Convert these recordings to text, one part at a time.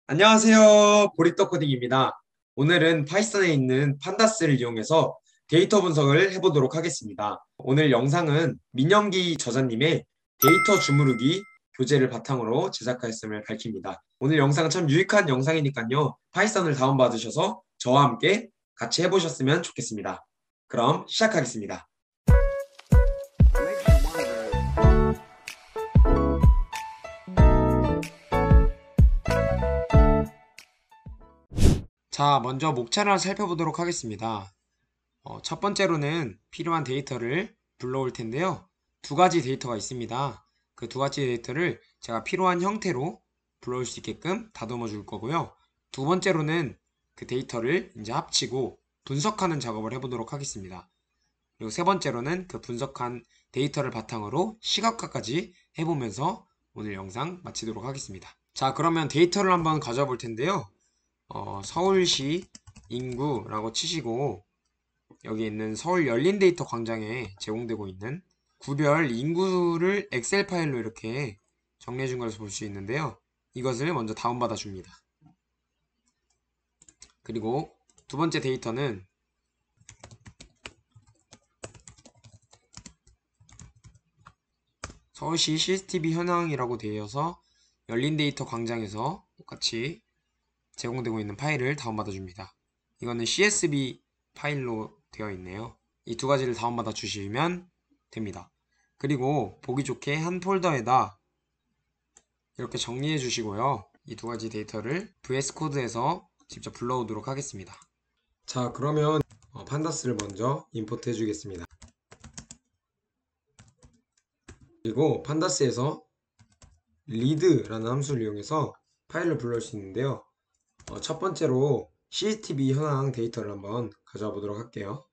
안녕하세요. 보리떡 코딩입니다. 오늘은 파이썬에 있는 판다스를 이용해서 데이터 분석을 해보도록 하겠습니다. 오늘 영상은 민영기 저자님의 데이터 주무르기 교재를 바탕으로 제작하였음을 밝힙니다. 오늘 영상은 참 유익한 영상이니까요. 파이썬을 다운받으셔서 저와 함께 같이 해보셨으면 좋겠습니다. 그럼 시작하겠습니다. 자, 먼저 목차를 살펴보도록 하겠습니다. 첫 번째로는 필요한 데이터를 불러올 텐데요. 두 가지 데이터가 있습니다. 그 두 가지 데이터를 제가 필요한 형태로 불러올 수 있게끔 다듬어 줄 거고요. 두 번째로는 그 데이터를 이제 합치고 분석하는 작업을 해보도록 하겠습니다. 그리고 세 번째로는 그 분석한 데이터를 바탕으로 시각화까지 해보면서 오늘 영상 마치도록 하겠습니다. 자, 그러면 데이터를 한번 가져볼 텐데요. 서울시 인구라고 치시고 여기 있는 서울 열린 데이터 광장에 제공되고 있는 구별 인구를 엑셀 파일로 이렇게 정리해 준 것을 볼 수 있는데요. 이것을 먼저 다운받아 줍니다. 그리고 두 번째 데이터는 서울시 CCTV 현황이라고 되어서 열린 데이터 광장에서 똑같이 제공되고 있는 파일을 다운받아 줍니다. 이거는 CSV 파일로 되어 있네요. 이 두 가지를 다운받아 주시면 됩니다. 그리고 보기 좋게 한 폴더에다 이렇게 정리해 주시고요. 이 두 가지 데이터를 VS 코드에서 직접 불러오도록 하겠습니다. 자, 그러면 판다스를 먼저 임포트 해주겠습니다. 그리고 판다스에서 read라는 함수를 이용해서 파일을 불러올 수 있는데요. 첫 번째로 CCTV 현황 데이터를 한번 가져와 보도록 할게요.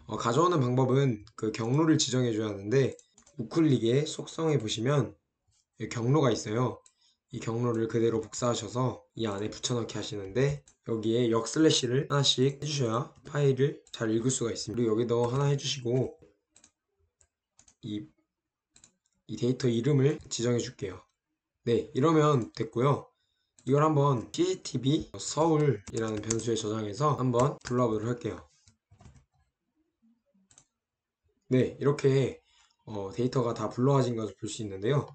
가져오는 방법은 그 경로를 지정해 줘야 하는데 우클릭에 속성에 보시면 경로가 있어요. 이 경로를 그대로 복사하셔서 이 안에 붙여넣기 하시는데 여기에 역슬래시를 하나씩 해주셔야 파일을 잘 읽을 수가 있습니다. 그리고 여기도 하나 해주시고 이 데이터 이름을 지정해 줄게요. 네, 이러면 됐고요. 이걸 한번 CCTV 서울이라는 변수에 저장해서 한번 불러보도록 할게요. 네, 이렇게 데이터가 다 불러와진 것을 볼 수 있는데요.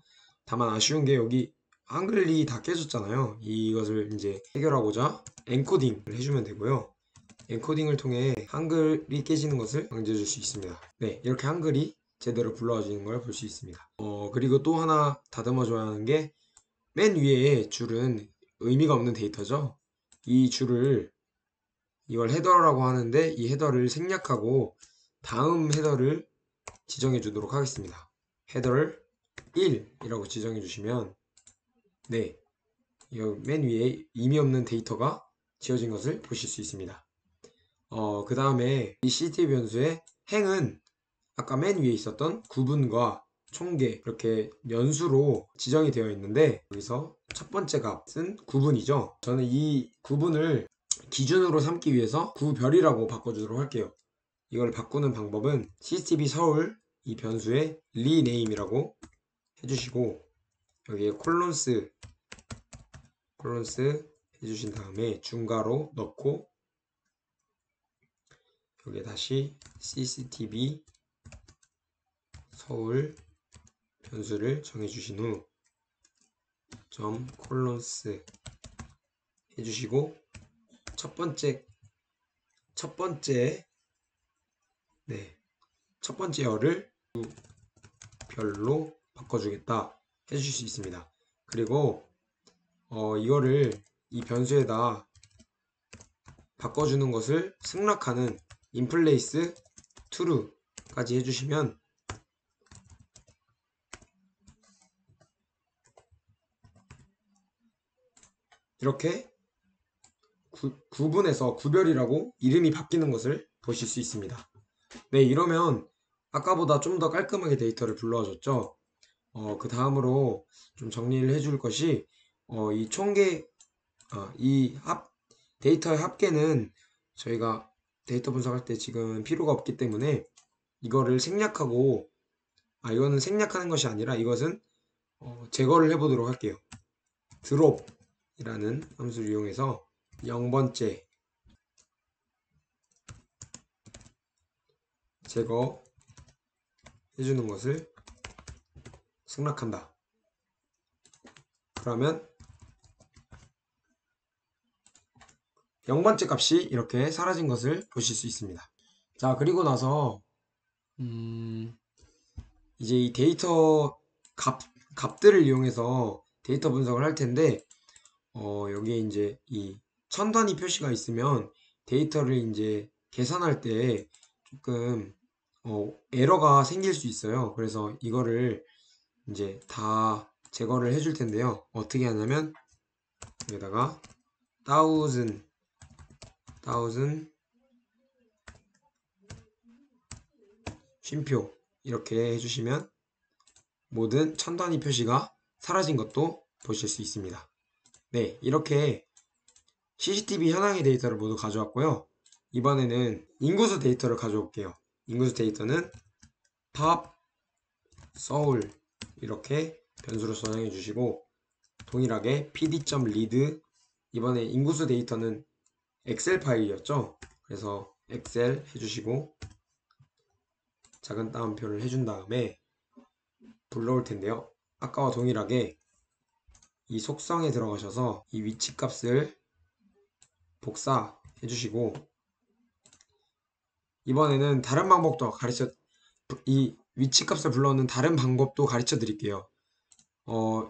다만 아쉬운 게 여기 한글이 다 깨졌잖아요. 이것을 이제 해결하고자 엔코딩을 해주면 되고요. 엔코딩을 통해 한글이 깨지는 것을 방지해 줄 수 있습니다. 네, 이렇게 한글이 제대로 불러와지는 걸 볼 수 있습니다. 그리고 또 하나 다듬어 줘야 하는 게 맨 위에 줄은 의미가 없는 데이터죠. 이 줄을 이걸 헤더라고 하는데 이 헤더를 생략하고 다음 헤더를 지정해 주도록 하겠습니다. 헤더를 1이라고 지정해 주시면 네, 맨 위에 의미 없는 데이터가 지워진 것을 보실 수 있습니다. 그 다음에 이 CCTV 변수의 행은 아까 맨 위에 있었던 구분과 총계 이렇게 연수로 지정이 되어 있는데 여기서 첫 번째 값은 구분이죠. 저는 이 구분을 기준으로 삼기 위해서 구별이라고 바꿔주도록 할게요. 이걸 바꾸는 방법은 CCTV 서울 이 변수에 rename이라고 해주시고 여기에 콜론스 해주신 다음에 중괄호 넣고 여기에 다시 CCTV 서울 변수를 정해주신 후 점 콜론스 해주시고 첫 번째 열을 별로 바꿔주겠다 해주실 수 있습니다. 그리고 이거를 이 변수에다 바꿔주는 것을 승낙하는 인플레이스 true까지 해주시면 이렇게 구분해서 구별이라고 이름이 바뀌는 것을 보실 수 있습니다. 네, 이러면 아까보다 좀 더 깔끔하게 데이터를 불러와줬죠. 그 다음으로 좀 정리를 해줄 것이 이 총계 데이터의 합계는 저희가 데이터 분석할 때 지금 필요가 없기 때문에 이거를 생략하고 이거는 생략하는 것이 아니라 이것은 제거를 해보도록 할게요. 드롭 이라는 함수를 이용해서 0번째 제거해주는 것을 승낙한다. 그러면 0번째 값이 이렇게 사라진 것을 보실 수 있습니다. 자, 그리고 나서 이제 이 데이터 값들을 이용해서 데이터 분석을 할 텐데, 여기에 이제 이 천 단위 표시가 있으면 데이터를 이제 계산할 때 조금 에러가 생길 수 있어요. 그래서 이거를 이제 다 제거를 해줄 텐데요. 어떻게 하냐면 여기다가 thousand 쉼표 이렇게 해주시면 모든 천 단위 표시가 사라진 것도 보실 수 있습니다. 네, 이렇게 CCTV 현황의 데이터를 모두 가져왔고요. 이번에는 인구수 데이터를 가져올게요. 인구수 데이터는 팝 서울 이렇게 변수로 저장해 주시고, 동일하게 pd.read, 이번에 인구수 데이터는 엑셀 파일이었죠. 그래서 엑셀 해주시고 작은 따옴표를 해준 다음에 불러올 텐데요. 아까와 동일하게 이 속성에 들어가셔서 이 위치 값을 복사해 주시고, 이번에는 다른 방법도 이 위치 값을 불러오는 다른 방법도 가르쳐 드릴게요.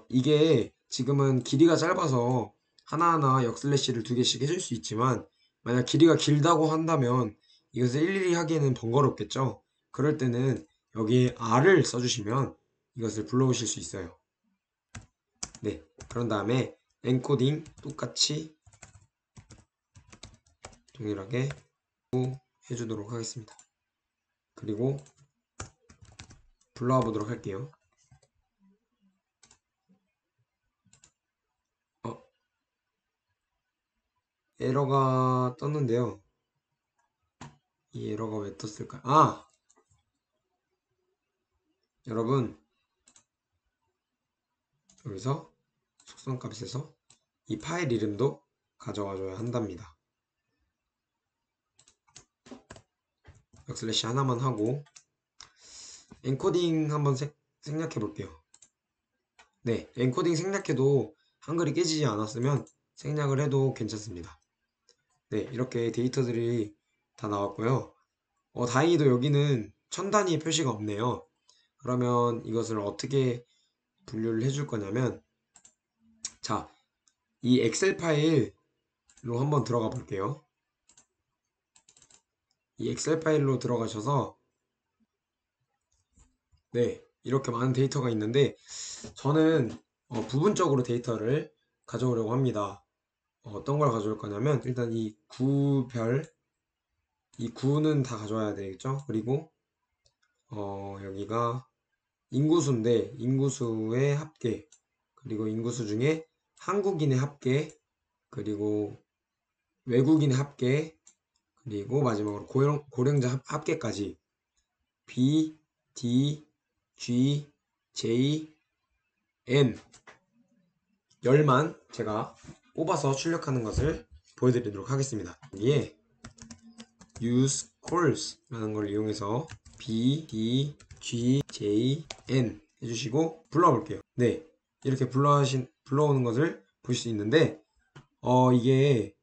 이게 지금은 길이가 짧아서 하나하나 역슬래시를 2개씩 해줄 수 있지만, 만약 길이가 길다고 한다면 이것을 일일이 하기에는 번거롭겠죠. 그럴 때는 여기에 R을 써주시면 이것을 불러오실 수 있어요. 네, 그런 다음에 엔코딩 똑같이 동일하게 해주도록 하겠습니다. 그리고 불러와 보도록 할게요. 에러가 떴는데요. 이 에러가 왜 떴을까요? 여러분, 여기서 속성값에서 이 파일 이름도 가져와줘야 한답니다. 백슬래시 하나만 하고 엔코딩 한번 생략해 볼게요. 네, 엔코딩 생략해도 한글이 깨지지 않았으면 생략을 해도 괜찮습니다. 네, 이렇게 데이터들이 다 나왔고요. 다행히도 여기는 천 단위의 표시가 없네요. 그러면 이것을 어떻게 분류를 해줄 거냐면, 자, 이 엑셀 파일로 한번 들어가 볼게요. 이 엑셀 파일로 들어가셔서, 네, 이렇게 많은 데이터가 있는데 저는 부분적으로 데이터를 가져오려고 합니다. 어떤 걸 가져올 거냐면, 일단 이 구는 다 가져와야 되겠죠. 그리고 여기가 인구수인데 인구수의 합계, 그리고 인구수 중에 한국인의 합계, 그리고 외국인의 합계, 그리고 마지막으로 고령자 합계까지 B, D, G, J, N 10만 제가 뽑아서 출력하는 것을 보여드리도록 하겠습니다. 여기에 use calls 라는 걸 이용해서 B, D, G, J, N 해주시고 불러볼게요. 네, 이렇게 불러오는 것을 볼 수 있는데, 이게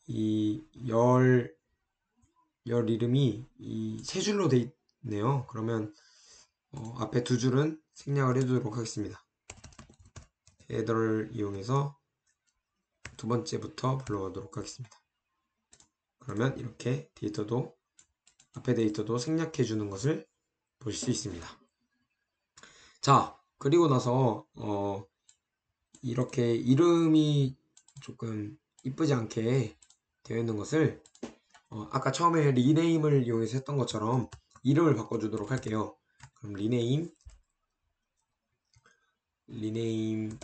이 열 이름이 이 세 줄로 돼 있네요. 그러면 앞에 두 줄은 생략을 해두도록 하겠습니다. 헤더를 이용해서 두 번째부터 불러오도록 하겠습니다. 그러면 이렇게 앞에 데이터도 생략해 주는 것을 보실 수 있습니다. 자, 그리고 나서 이렇게 이름이 조금 이쁘지 않게 되어 있는 것을 아까 처음에 리네임을 이용해서 했던 것처럼 이름을 바꿔주도록 할게요. 그럼 리네임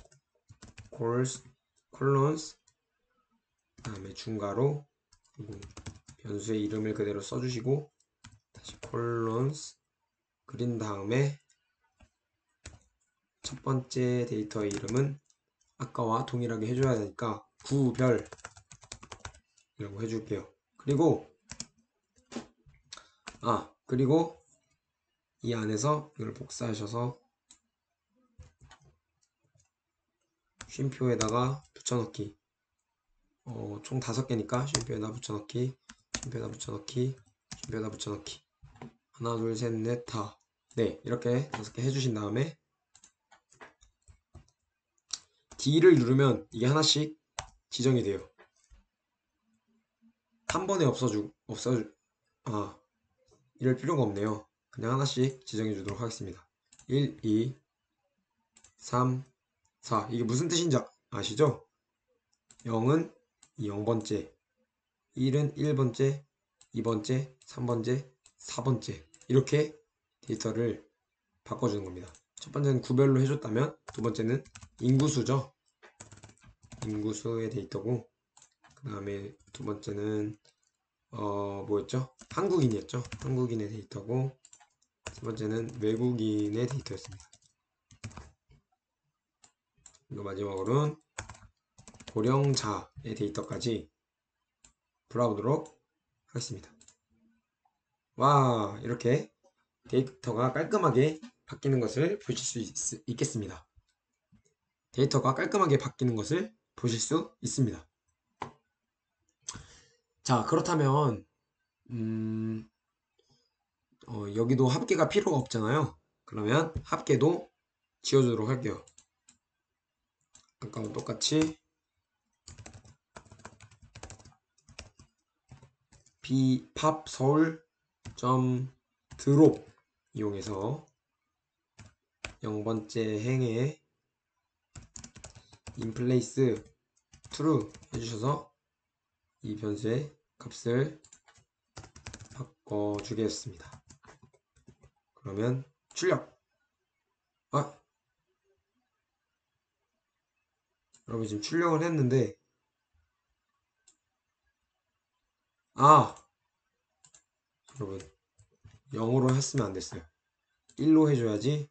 콜론스 다음에 중괄호, 그리고 변수의 이름을 그대로 써주시고 다시 콜론스 그린 다음에 첫 번째 데이터의 이름은 아까와 동일하게 해줘야 되니까 구별이라고 해줄게요. 그리고 이 안에서 이걸 복사하셔서 쉼표에다가 붙여넣기. 총 5개니까 쉼표에다 붙여넣기, 쉼표에다 붙여넣기, 쉼표에다 붙여넣기. 하나, 둘, 셋, 넷, 다. 네, 이렇게 5개 해주신 다음에 D를 누르면 이게 하나씩 지정이 돼요. 한 번에 이럴 필요가 없네요. 그냥 하나씩 지정해 주도록 하겠습니다. 1, 2, 3, 4. 이게 무슨 뜻인지 아시죠? 0은 0번째, 1은 1번째, 2번째, 3번째, 4번째. 이렇게 데이터를 바꿔주는 겁니다. 첫 번째는 구별로 해줬다면, 두 번째는 인구수죠. 인구수의 데이터고, 그 다음에 두 번째는 뭐였죠? 한국인이었죠. 한국인의 데이터고, 세 번째는 외국인의 데이터였습니다. 그리고 마지막으로는 고령자의 데이터까지 불러보도록 하겠습니다. 와, 이렇게 데이터가 깔끔하게 바뀌는 것을 보실 수 있겠습니다. 데이터가 깔끔하게 바뀌는 것을 보실 수 있습니다. 자, 그렇다면 여기도 합계가 필요가 없잖아요. 그러면 합계도 지워주도록 할게요. 아까와 똑같이 팝 서울 드롭 이용해서 0번째 행에 인플레이스 true 해주셔서 이 변수의 값을 바꿔주겠습니다. 그러면 출력. 여러분 지금 출력을 했는데 여러분 0으로 했으면 안 됐어요. 1로 해줘야지.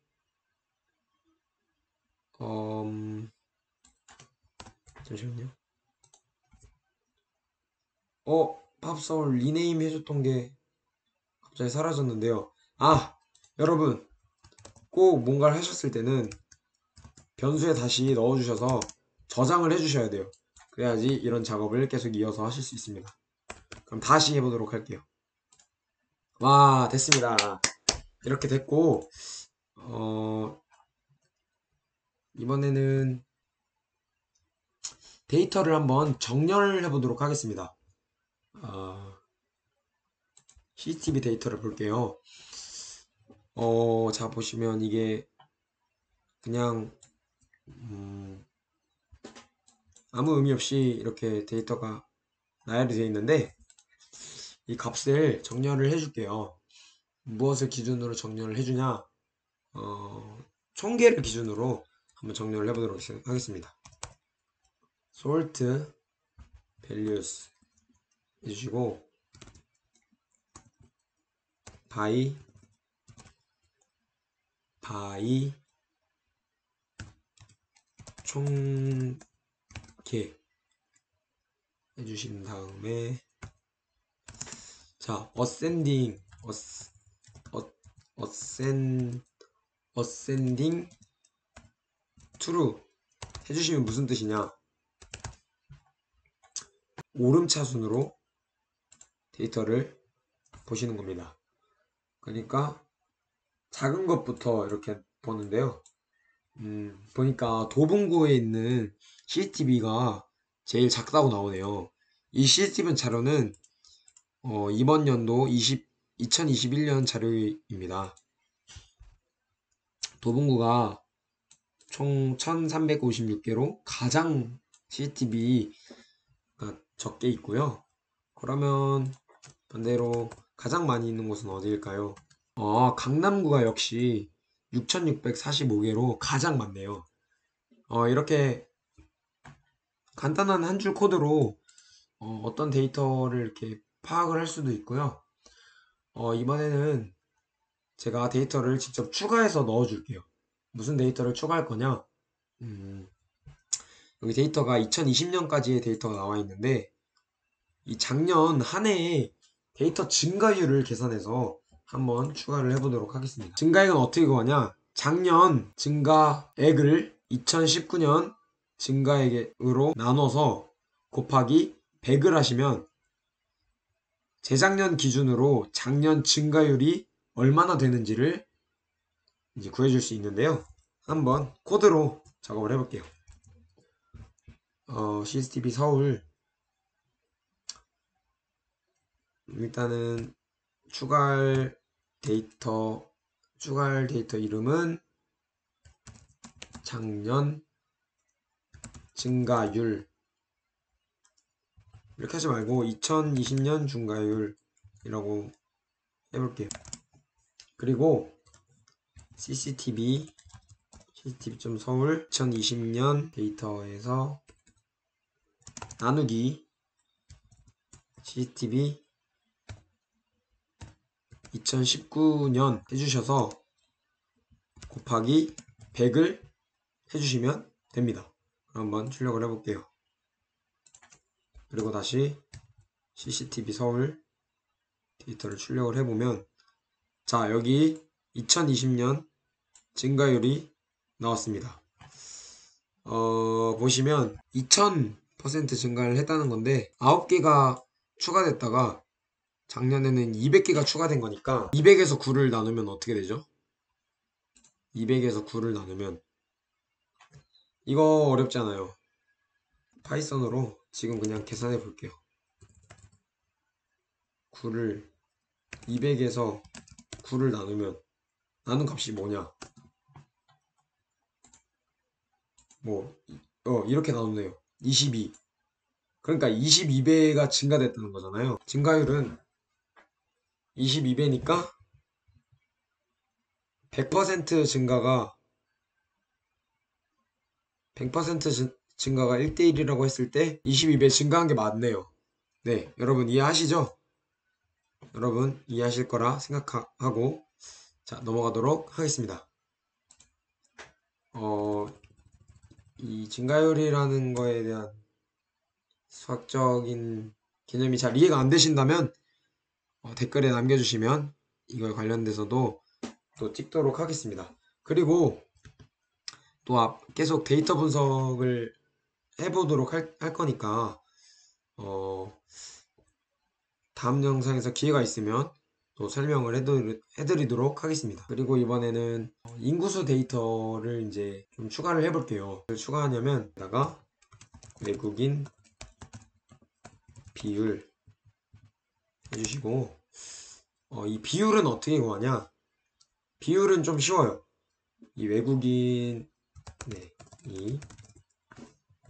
잠시만요. 팝서울 리네임 해줬던 게 갑자기 사라졌는데요. 여러분 꼭 뭔가를 하셨을 때는 변수에 다시 넣어주셔서 저장을 해주셔야 돼요. 그래야지 이런 작업을 계속 이어서 하실 수 있습니다. 그럼 다시 해보도록 할게요. 와, 됐습니다. 이렇게 됐고 이번에는 데이터를 한번 정렬을 해보도록 하겠습니다. CCTV 데이터를 볼게요. 자, 보시면 이게 그냥 아무 의미 없이 이렇게 데이터가 나열이 되어 있는데 이 값을 정렬을 해줄게요. 무엇을 기준으로 정렬을 해주냐? 총계를 기준으로 한번 정렬을 해보도록 하겠습니다. sort values 해주시고 by 총계 해주신 다음에 자 ascending true 해주시면 무슨 뜻이냐? 오름차순으로 데이터를 보시는 겁니다. 그러니까 작은 것부터 이렇게 보는데요. 보니까 도봉구에 있는 CCTV가 제일 작다고 나오네요. 이 CCTV 자료는 이번 연도 2021년 자료입니다. 도봉구가 총 1356개로 가장 CCTV가 적게 있고요. 그러면 반대로 가장 많이 있는 곳은 어디일까요? 강남구가 역시 6645개로 가장 많네요. 이렇게 간단한 한 줄 코드로 어떤 데이터를 이렇게 파악을 할 수도 있고요. 이번에는 제가 데이터를 직접 추가해서 넣어 줄게요. 무슨 데이터를 추가할 거냐? 여기 데이터가 2020년까지의 데이터가 나와 있는데 이 작년 한 해의 데이터 증가율을 계산해서 한번 추가를 해보도록 하겠습니다. 증가액은 어떻게 구하냐? 작년 증가액을 2019년 증가액으로 나눠서 곱하기 100을 하시면 재작년 기준으로 작년 증가율이 얼마나 되는지를 이제 구해줄 수 있는데요. 한번 코드로 작업을 해볼게요. CCTV 서울 일단은 추가할 데이터 이름은 작년 증가율 이렇게 하지 말고 2020년 증가율이라고 해볼게요. 그리고 CCTV.서울 2020년 데이터에서 나누기 CCTV 2019년 해주셔서 곱하기 100을 해주시면 됩니다. 한번 출력을 해볼게요. 그리고 다시 CCTV 서울 데이터를 출력을 해보면 자 여기 2020년 증가율이 나왔습니다. 보시면 2000% 증가를 했다는 건데 9개가 추가됐다가 작년에는 200개가 추가된 거니까 200에서 9를 나누면 어떻게 되죠? 200에서 9를 나누면 이거 어렵지 않아요. 파이썬으로 지금 그냥 계산해 볼게요. 200에서 9를 나누면 나눈 값이 뭐냐? 이렇게 나누네요. 22. 그러니까 22배가 증가됐다는 거잖아요. 증가율은 22배니까 100% 증가가 100% 증가가 1대1이라고 했을 때 22배 증가한 게 맞네요. 네, 여러분 이해하시죠? 여러분 이해하실 거라 생각하고 자 넘어가도록 하겠습니다. 이 증가율이라는 거에 대한 수학적인 개념이 잘 이해가 안 되신다면 댓글에 남겨주시면 이거에 관련돼서도 또 찍도록 하겠습니다. 그리고 또 계속 데이터 분석을 해보도록 할 거니까 다음 영상에서 기회가 있으면 또 설명을 해드리도록 하겠습니다. 그리고 이번에는 인구수 데이터를 이제 좀 추가를 해볼게요. 추가하냐면 여기다가 외국인 비율 해주시고 이 비율은 어떻게 구하냐? 비율은 좀 쉬워요. 이 외국인 이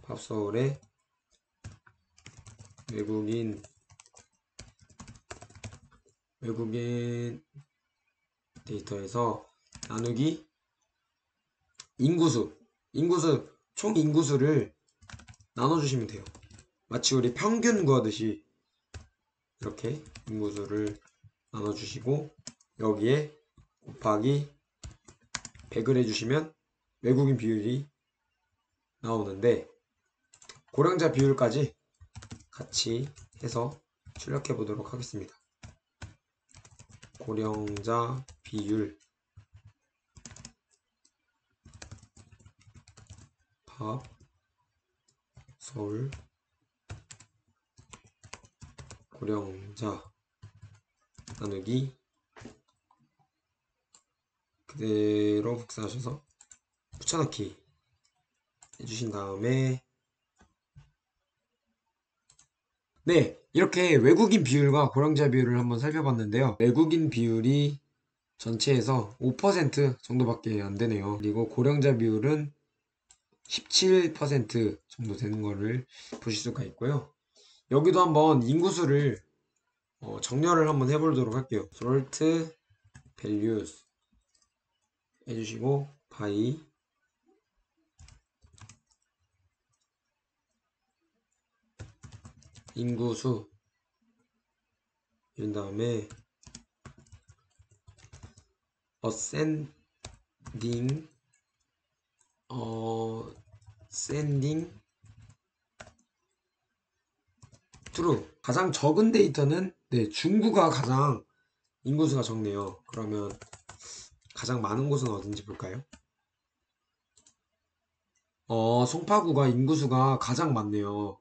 팝서울의 외국인 데이터에서 나누기 인구수 총 인구수를 나눠주시면 돼요. 마치 우리 평균 구하듯이 이렇게 인구수를 나눠주시고 여기에 곱하기 100을 해주시면 외국인 비율이 나오는데 고령자 비율까지 같이 해서 출력해 보도록 하겠습니다. 고령자 비율 팝 서울 고령자 나누기 그대로 복사하셔서 붙여넣기 해주신 다음에 네, 이렇게 외국인 비율과 고령자 비율을 한번 살펴봤는데요. 외국인 비율이 전체에서 5% 정도밖에 안 되네요. 그리고 고령자 비율은 17% 정도 되는 거를 보실 수가 있고요. 여기도 한번 인구수를 정렬을 한번 해보도록 할게요. sort values 해주시고 by 인구수 이런 다음에 ascending true. 가장 적은 데이터는 네, 중구가 가장 인구수가 적네요. 그러면 가장 많은 곳은 어딘지 볼까요? 송파구가 인구수가 가장 많네요.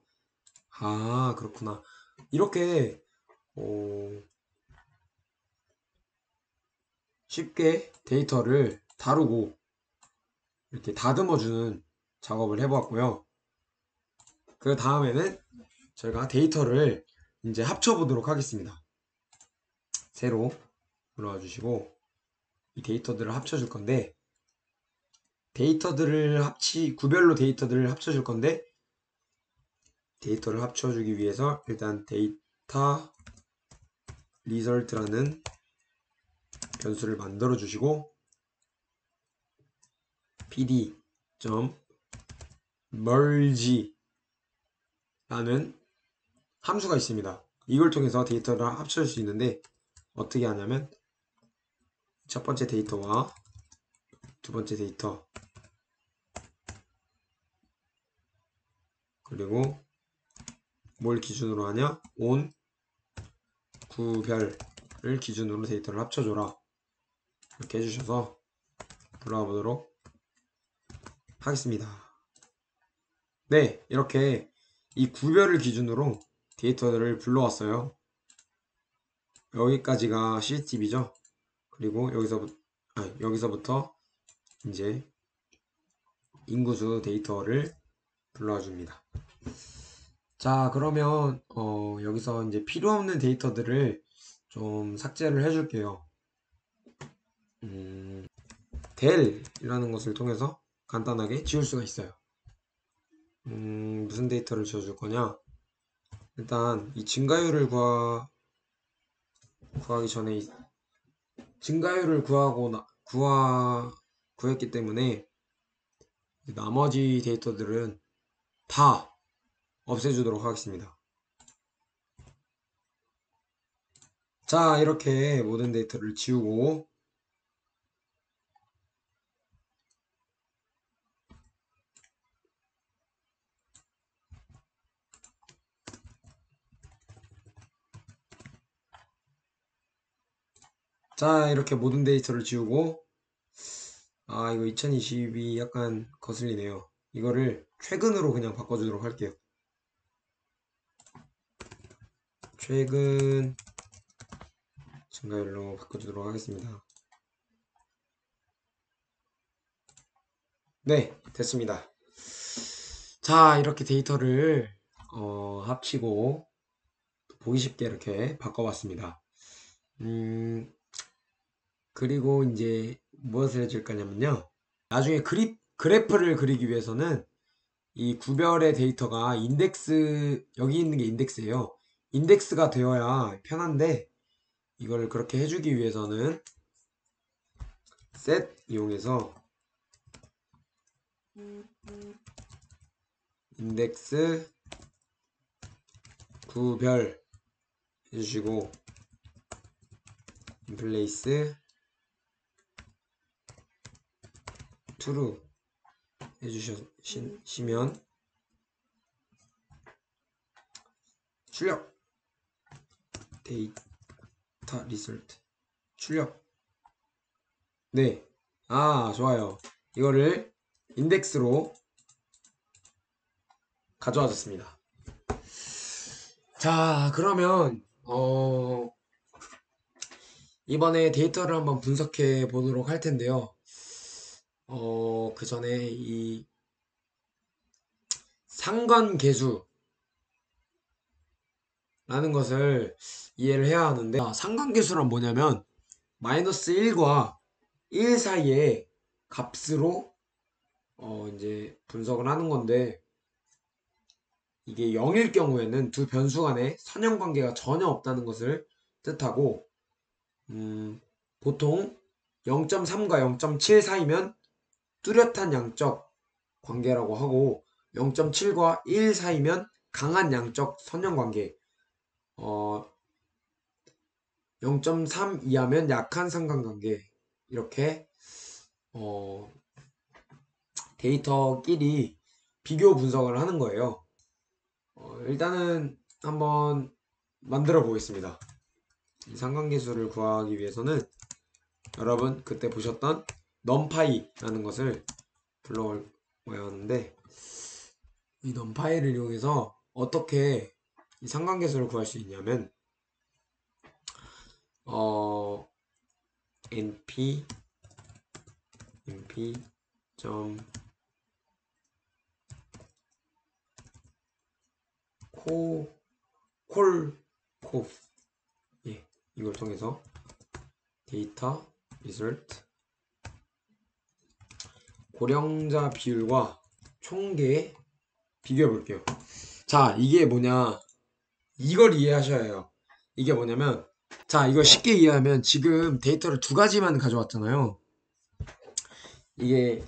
아, 그렇구나. 이렇게 쉽게 데이터를 다루고 이렇게 다듬어주는 작업을 해보았고요. 그 다음에는 저희가 데이터를 이제 합쳐보도록 하겠습니다. 새로 들어와 주시고 이 데이터들을 합쳐줄 건데 구별로 데이터들을 합쳐줄 건데 데이터를 합쳐주기 위해서 일단 데이터 리설트라는 변수를 만들어 주시고 pd.merge 라는 함수가 있습니다. 이걸 통해서 데이터를 합쳐줄 수 있는데 어떻게 하냐면 첫 번째 데이터와 두 번째 데이터 그리고 뭘 기준으로 하냐? 온 구별을 기준으로 데이터를 합쳐줘라 이렇게 해주셔서 불러와 보도록 하겠습니다. 네, 이렇게 이 구별을 기준으로 데이터들을 불러왔어요. 여기까지가 CCTV죠. 그리고 여기서부터 이제 인구수 데이터를 불러와 줍니다. 자, 그러면 여기서 이제 필요 없는 데이터들을 좀 삭제를 해줄게요. del이라는 것을 통해서 간단하게 지울 수가 있어요. 무슨 데이터를 지워줄 거냐? 일단 이 증가율을 구하기 전에 증가율을 구했기 때문에 나머지 데이터들은 다 없애주도록 하겠습니다. 자, 이렇게 모든 데이터를 지우고 자, 이렇게 모든 데이터를 지우고 이거 2022 약간 거슬리네요. 이거를 최근으로 그냥 바꿔주도록 할게요. 최근 증가율로 바꿔주도록 하겠습니다. 네, 됐습니다. 자, 이렇게 데이터를 합치고 보기 쉽게 이렇게 바꿔봤습니다. 그리고 이제 무엇을 해줄 거냐면요. 나중에 그래프를 그리기 위해서는 이 구별의 데이터가 여기 있는 게 인덱스예요. 인덱스가 되어야 편한데 이걸 그렇게 해주기 위해서는 set 이용해서 인덱스 구별 해주시고 인플레이스 true 해주시면 출력 데이터 리설트 출력. 네, 좋아요. 이거를 인덱스로 가져와줬습니다. 자, 그러면 이번에 데이터를 한번 분석해 보도록 할 텐데요. 그 전에 이 상관계수라는 것을 이해를 해야 하는데 상관계수란 뭐냐면 마이너스 1과 1 사이의 값으로 이제 분석을 하는 건데 이게 0일 경우에는 두 변수 간에 선형관계가 전혀 없다는 것을 뜻하고 보통 0.3과 0.7 사이면 뚜렷한 양적 관계라고 하고 0.7과 1 사이면 강한 양적 선형관계 0.3 이하면 약한 상관관계 이렇게 데이터끼리 비교 분석을 하는 거예요. 일단은 한번 만들어 보겠습니다. 이 상관계수를 구하기 위해서는 여러분 그때 보셨던 numpy라는 것을 불러와야 하는데, 이 numpy를 이용해서 어떻게 이 상관계수를 구할 수 있냐면 np 점 콜코프, 예, 이걸 통해서 데이터 result 고령자 비율과 총계 비교해 볼게요. 자, 이게 뭐냐, 이걸 이해하셔야 해요. 이게 뭐냐면, 자, 이거 쉽게 이해하면 지금 데이터를 두 가지만 가져왔잖아요. 이게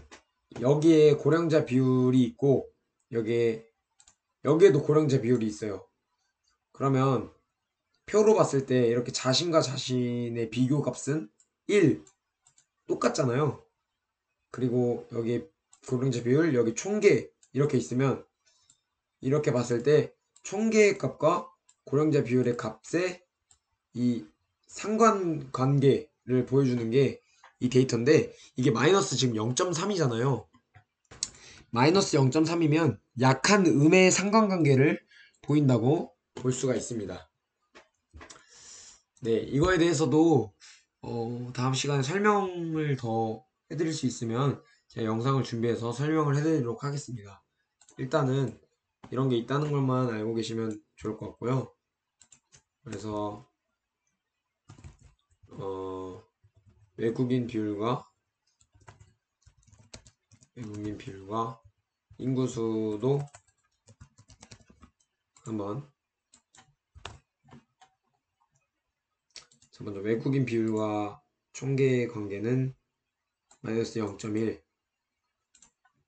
여기에 고령자 비율이 있고 여기에도 고령자 비율이 있어요. 그러면 표로 봤을 때 이렇게 자신과 자신의 비교 값은 1 똑같잖아요. 그리고 여기 고령자 비율, 여기 총계 이렇게 있으면 이렇게 봤을 때 총계의 값과 고령자 비율의 값의 이 상관관계를 보여주는 게 이 데이터인데, 이게 마이너스 지금 0.3이잖아요. 마이너스 0.3이면 약한 음의 상관관계를 보인다고 볼 수가 있습니다. 네, 이거에 대해서도 다음 시간에 설명을 더 해드릴 수 있으면 제가 영상을 준비해서 설명을 해드리도록 하겠습니다. 일단은 이런 게 있다는 것만 알고 계시면 좋을 것 같고요. 그래서 외국인 비율과 인구수도 한번, 먼저 외국인 비율과 총계의 관계는 마이너스 0.1,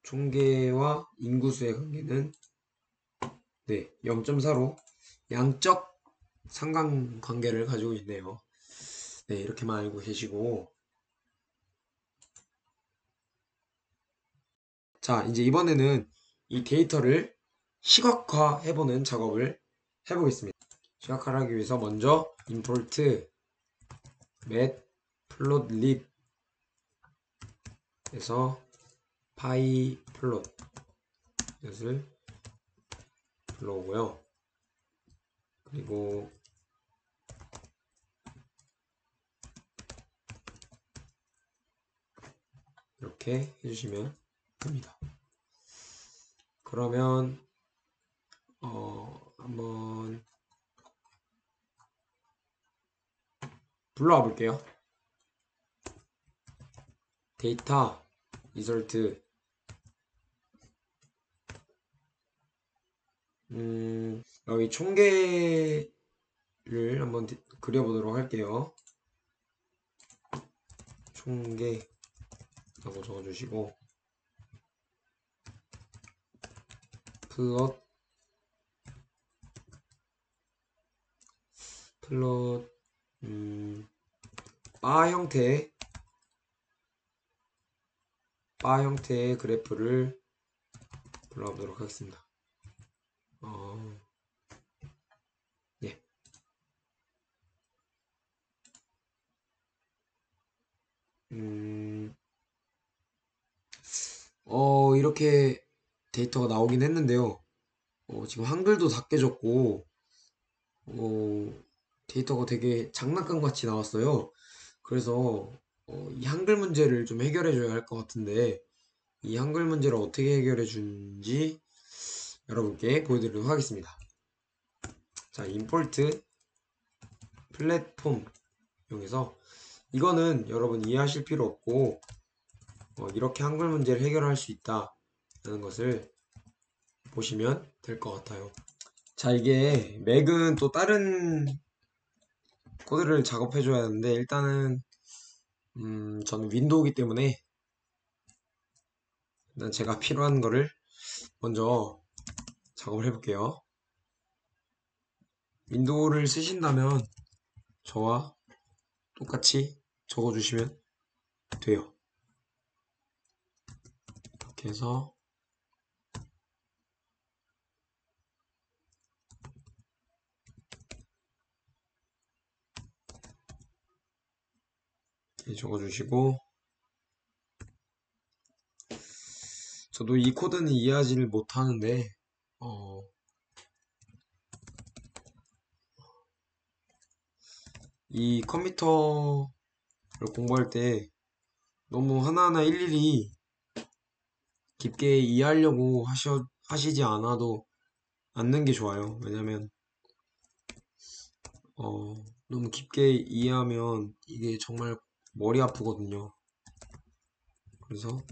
총계와 인구수의 관계는 0.4로 양적 상관관계를 가지고 있네요. 네, 이렇게만 알고 계시고, 자, 이제 이번에는 이 데이터를 시각화 해보는 작업을 해보겠습니다. 시각화를 하기 위해서 먼저 import matplotlib 에서 pyplot 을 불러오고요. 그리고 이렇게 해주시면 됩니다. 그러면 한번 불러와 볼게요. 데이터 result 여기 총계를 한번 그려보도록 할게요. 총계라고 적어주시고, 플롯 바 형태의 그래프를 불러보도록 하겠습니다. 예. 이렇게 데이터가 나오긴 했는데요. 지금 한글도 다 깨졌고, 데이터가 되게 장난감 같이 나왔어요. 그래서 이 한글 문제를 좀 해결해 줘야 할 것 같은데, 이 한글 문제를 어떻게 해결해 준지 여러분께 보여드리도록 하겠습니다. 자, import 플랫폼 이용해서, 이거는 여러분 이해하실 필요 없고 이렇게 한글 문제를 해결할 수 있다는 것을 보시면 될 것 같아요. 자, 이게 맥은 또 다른 코드를 작업해 줘야 하는데, 일단은 저는 윈도우이기 때문에 일단 제가 필요한 거를 먼저 작업을 해볼게요. 윈도우를 쓰신다면 저와 똑같이 적어주시면 돼요. 이렇게 해서 적어주시고, 저도 이 코드는 이해하지를 못하는데 이 컴퓨터를 공부할 때 너무 하나하나 일일이 깊게 이해하려고 하시지 않는 게 좋아요. 왜냐면 너무 깊게 이해하면 이게 정말 머리 아프거든요. 그래서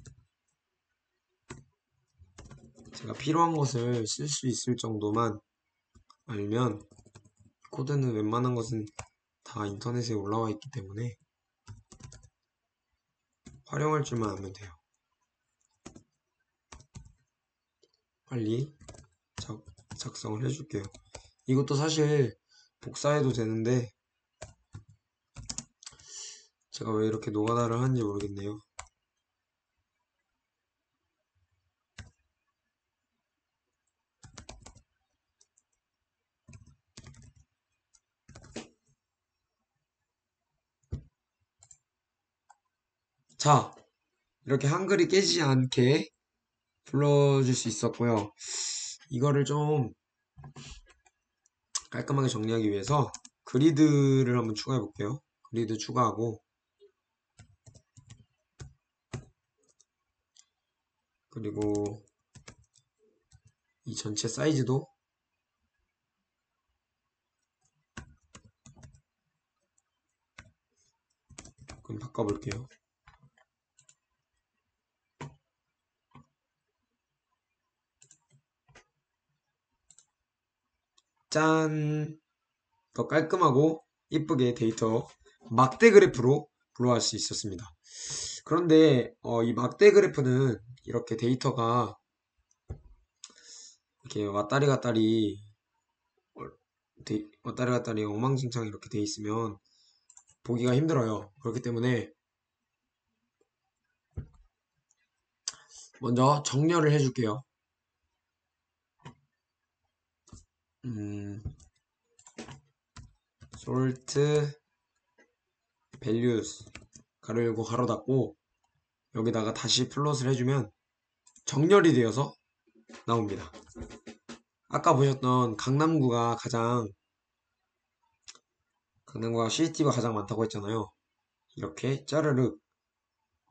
제가 필요한 것을 쓸 수 있을 정도만 알면, 코드는 웬만한 것은 다 인터넷에 올라와 있기 때문에 활용할 줄만 알면 돼요. 빨리 작성을 해줄게요. 이것도 사실 복사해도 되는데 제가 왜 이렇게 노가다를 하는지 모르겠네요. 자, 이렇게 한글이 깨지지 않게 불러줄 수 있었고요. 이거를 좀 깔끔하게 정리하기 위해서 그리드를 한번 추가해 볼게요. 그리드 추가하고, 그리고 이 전체 사이즈도 조금 바꿔볼게요. 짠! 더 깔끔하고 이쁘게 데이터 막대 그래프로 불러갈 수 있었습니다. 그런데 이 막대 그래프는 이렇게 데이터가 이렇게 왔다리 갔다리 엉망진창 이렇게 돼 있으면 보기가 힘들어요. 그렇기 때문에 먼저 정렬을 해줄게요. sort values 가로 열고 가로 닫고 여기다가 다시 플롯을 해주면 정렬이 되어서 나옵니다. 아까 보셨던 강남구가 CCTV가 가장 많다고 했잖아요. 이렇게 짜르륵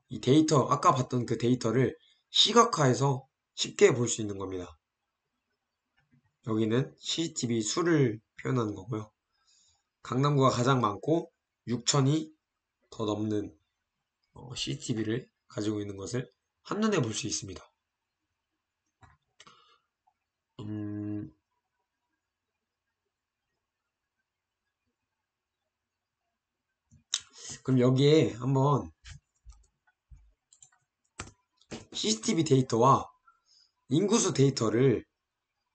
이 데이터, 아까 봤던 그 데이터를 시각화해서 쉽게 볼 수 있는 겁니다. 여기는 CCTV 수를 표현하는 거고요. 강남구가 가장 많고 6천이 더 넘는 CCTV를 가지고 있는 것을 한눈에 볼 수 있습니다. 그럼 여기에 한번 CCTV 데이터와 인구수 데이터를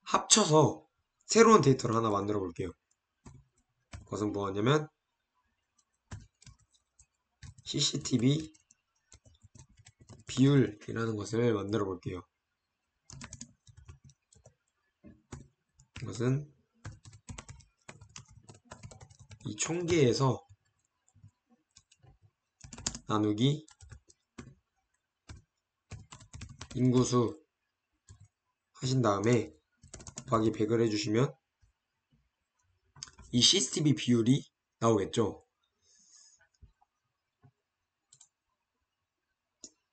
합쳐서 새로운 데이터를 하나 만들어 볼게요. 그것은 뭐냐면 CCTV 비율이라는 것을 만들어 볼게요. 이것은 이 총계에서 나누기 인구수 하신 다음에 곱하기 100을 해주시면 이 CCTV 비율이 나오겠죠.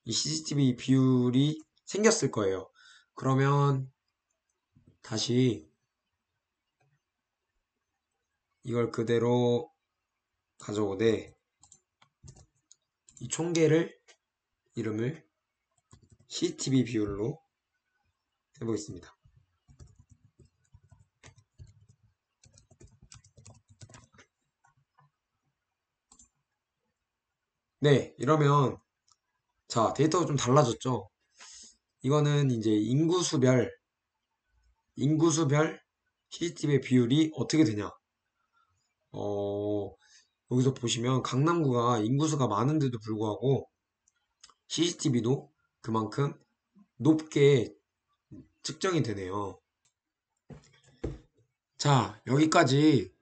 이 CCTV 비율이 생겼을 거예요. 그러면 다시 이걸 그대로 가져오되 이 총계를 이름을 CCTV 비율로 해보겠습니다. 네, 이러면 자, 데이터가 좀 달라졌죠. 이거는 이제 인구수별 CCTV 비율이 어떻게 되냐. 여기서 보시면 강남구가 인구수가 많은데도 불구하고 CCTV도 그만큼 높게 측정이 되네요. 자, 여기까지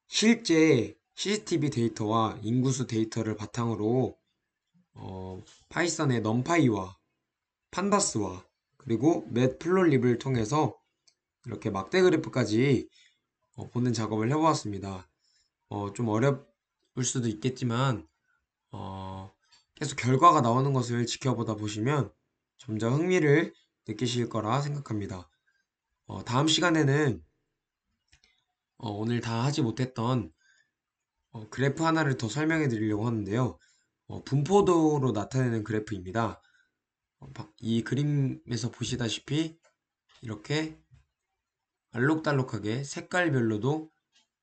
실제 CCTV 데이터와 인구수 데이터를 바탕으로 파이썬의 넘파이와 판다스와 그리고 맷플롯립을 통해서 이렇게 막대 그래프까지 보는 작업을 해보았습니다. 좀 어려울 수도 있겠지만 계속 결과가 나오는 것을 지켜보다 보시면 점점 흥미를 느끼실 거라 생각합니다. 다음 시간에는 오늘 다 하지 못했던 그래프 하나를 더 설명해 드리려고 하는데요. 분포도로 나타내는 그래프입니다. 이 그림에서 보시다시피 이렇게 알록달록하게 색깔별로도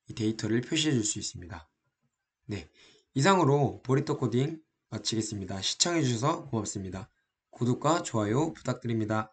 이 데이터를 표시해 줄 수 있습니다. 네, 이상으로 보리또 코딩 마치겠습니다. 시청해 주셔서 고맙습니다. 구독과 좋아요 부탁드립니다.